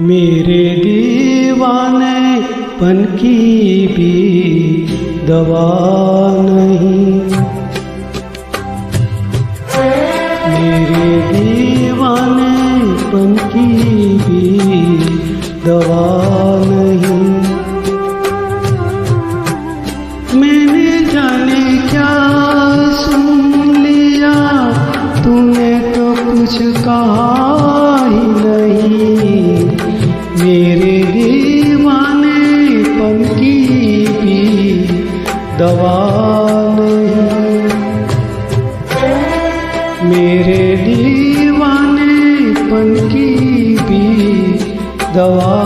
मेरे दीवानेपन की भी दवा नहीं, मेरे दीवानेपन की भी दवा नहीं। मैंने जाने क्या सुन लिया, तूने तो कुछ कहा ही नहीं। मेरे दीवानेपन की भी दवा नहीं, मेरे दीवानेपन की भी दवा